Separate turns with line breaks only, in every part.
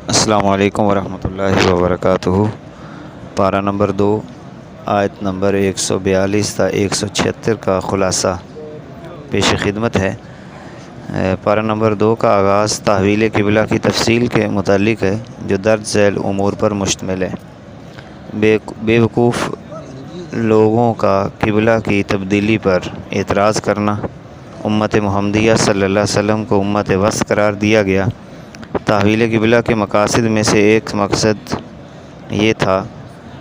السلام علیکم ورحمۃ اللہ وبرکاتہ۔ پارہ نمبر 2 آیت نمبر 142 تا 176 کا خلاصہ پیش خدمت ہے۔ پارہ نمبر 2 کا آغاز تحویل قبلہ کی تفصیل کے متعلق ہے، جو درج ذیل امور پر مشتمل ہے۔ بے وقوف لوگوں کا قبلہ کی تبدیلی پر اعتراض کرنا۔ امت محمدیہ صلی اللہ علیہ وسلم کو امت وسط قرار دیا گیا۔ تحویل قبلہ کے مقاصد میں سے ایک مقصد یہ تھا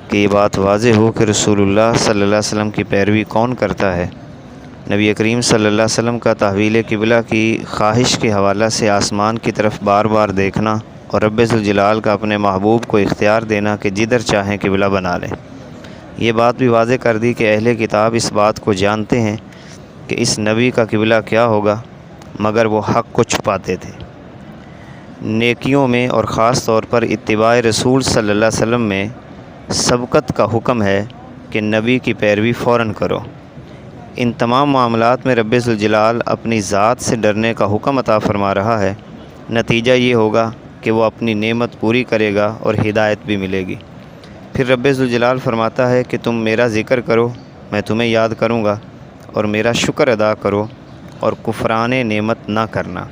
کہ یہ بات واضح ہو کہ رسول اللہ صلی اللہ علیہ وسلم کی پیروی کون کرتا ہے۔ نبی کریم صلی اللہ علیہ وسلم کا تحویل قبلہ کی خواہش کے حوالہ سے آسمان کی طرف بار بار دیکھنا اور رب ذوالجلال کا اپنے محبوب کو اختیار دینا کہ جدھر چاہیں قبلہ بنا لیں۔ یہ بات بھی واضح کر دی کہ اہل کتاب اس بات کو جانتے ہیں کہ اس نبی کا قبلہ کیا ہوگا، مگر وہ حق کو چھپاتے تھے۔ نیکیوں میں اور خاص طور پر اتباع رسول صلی اللہ علیہ وسلم میں سبقت کا حکم ہے کہ نبی کی پیروی فوراً کرو۔ ان تمام معاملات میں رب ذوالجلال اپنی ذات سے ڈرنے کا حکم عطا فرما رہا ہے۔ نتیجہ یہ ہوگا کہ وہ اپنی نعمت پوری کرے گا اور ہدایت بھی ملے گی۔ پھر رب ذوالجلال فرماتا ہے کہ تم میرا ذکر کرو، میں تمہیں یاد کروں گا، اور میرا شکر ادا کرو اور کفران نعمت نہ کرنا۔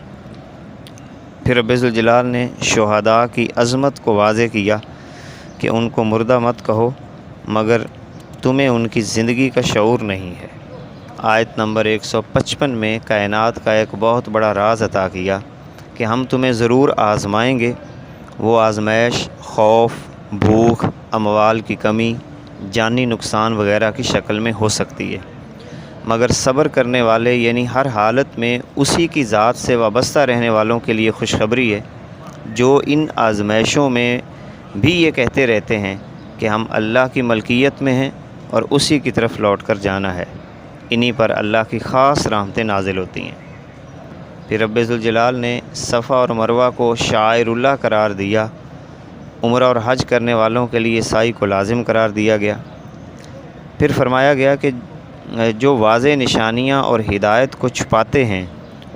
پھر رب ذوالجلال نے شہداء کی عظمت کو واضح کیا کہ ان کو مردہ مت کہو، مگر تمہیں ان کی زندگی کا شعور نہیں ہے۔ آیت نمبر 155 میں کائنات کا ایک بہت بڑا راز عطا کیا کہ ہم تمہیں ضرور آزمائیں گے۔ وہ آزمائش خوف، بھوک، اموال کی کمی، جانی نقصان وغیرہ کی شکل میں ہو سکتی ہے، مگر صبر کرنے والے یعنی ہر حالت میں اسی کی ذات سے وابستہ رہنے والوں کے لیے خوشخبری ہے، جو ان آزمائشوں میں بھی یہ کہتے رہتے ہیں کہ ہم اللہ کی ملکیت میں ہیں اور اسی کی طرف لوٹ کر جانا ہے۔ انہی پر اللہ کی خاص رحمتیں نازل ہوتی ہیں۔ پھر رب ذوالجلال نے صفا اور مروہ کو شعائر اللہ قرار دیا۔ عمرہ اور حج کرنے والوں کے لیے سعی کو لازم قرار دیا گیا۔ پھر فرمایا گیا کہ جو واضح نشانیاں اور ہدایت کو چھپاتے ہیں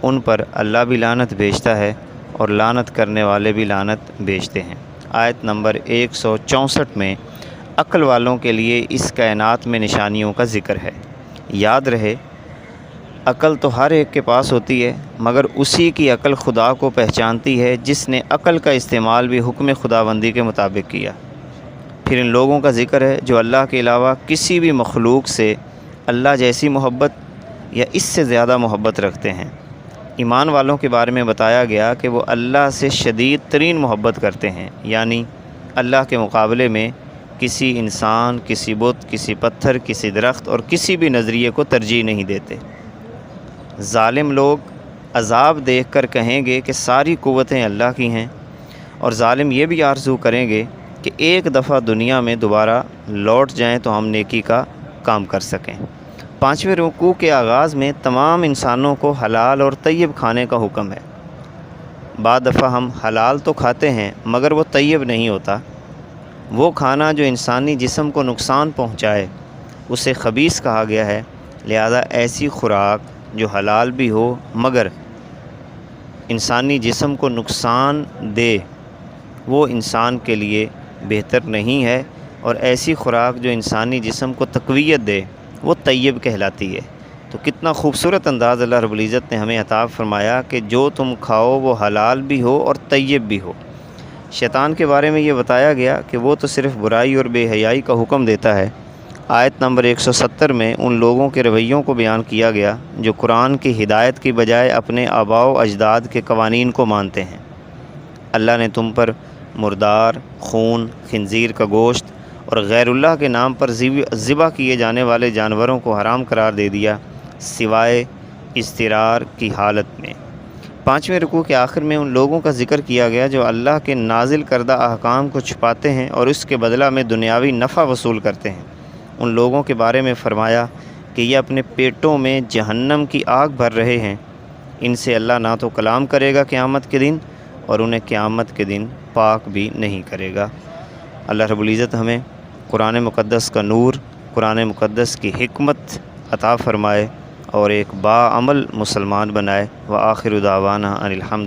ان پر اللہ بھی لعنت بھیجتا ہے اور لعنت کرنے والے بھی لعنت بھیجتے ہیں۔ آیت نمبر 164 میں عقل والوں کے لیے اس کائنات میں نشانیوں کا ذکر ہے۔ یاد رہے، عقل تو ہر ایک کے پاس ہوتی ہے، مگر اسی کی عقل خدا کو پہچانتی ہے جس نے عقل کا استعمال بھی حکم خداوندی کے مطابق کیا۔ پھر ان لوگوں کا ذکر ہے جو اللہ کے علاوہ کسی بھی مخلوق سے اللہ جیسی محبت یا اس سے زیادہ محبت رکھتے ہیں۔ ایمان والوں کے بارے میں بتایا گیا کہ وہ اللہ سے شدید ترین محبت کرتے ہیں، یعنی اللہ کے مقابلے میں کسی انسان، کسی بت، کسی پتھر، کسی درخت اور کسی بھی نظریے کو ترجیح نہیں دیتے۔ ظالم لوگ عذاب دیکھ کر کہیں گے کہ ساری قوتیں اللہ کی ہیں، اور ظالم یہ بھی آرزو کریں گے کہ ایک دفعہ دنیا میں دوبارہ لوٹ جائیں تو ہم نیکی کا کام کر سکیں۔ 5ویں رکوع کے آغاز میں تمام انسانوں کو حلال اور طیب کھانے کا حکم ہے۔ بعض دفعہ ہم حلال تو کھاتے ہیں مگر وہ طیب نہیں ہوتا۔ وہ کھانا جو انسانی جسم کو نقصان پہنچائے اسے خبیث کہا گیا ہے، لہذا ایسی خوراک جو حلال بھی ہو مگر انسانی جسم کو نقصان دے وہ انسان کے لیے بہتر نہیں ہے، اور ایسی خوراک جو انسانی جسم کو تقویت دے وہ طیب کہلاتی ہے۔ تو کتنا خوبصورت انداز اللہ رب العزت نے ہمیں عطا فرمایا کہ جو تم کھاؤ وہ حلال بھی ہو اور طیب بھی ہو۔ شیطان کے بارے میں یہ بتایا گیا کہ وہ تو صرف برائی اور بے حیائی کا حکم دیتا ہے۔ آیت نمبر 170 میں ان لوگوں کے رویوں کو بیان کیا گیا جو قرآن کی ہدایت کی بجائے اپنے آباء و اجداد کے قوانین کو مانتے ہیں۔ اللہ نے تم پر مردار، خون، خنزیر کا گوشت اور غیر اللہ کے نام پر ذبح کیے جانے والے جانوروں کو حرام قرار دے دیا، سوائے اضطرار کی حالت میں۔ 5ویں رکوع کے آخر میں ان لوگوں کا ذکر کیا گیا جو اللہ کے نازل کردہ احکام کو چھپاتے ہیں اور اس کے بدلہ میں دنیاوی نفع وصول کرتے ہیں۔ ان لوگوں کے بارے میں فرمایا کہ یہ اپنے پیٹوں میں جہنم کی آگ بھر رہے ہیں، ان سے اللہ نہ تو کلام کرے گا قیامت کے دن اور انہیں قیامت کے دن پاک بھی نہیں کرے گا۔ اللہ رب العزت ہمیں قرآن مقدس کا نور، قرآن مقدس کی حکمت عطا فرمائے اور ایک باعمل مسلمان بنائے۔ وآخر دعوانا ان الحمد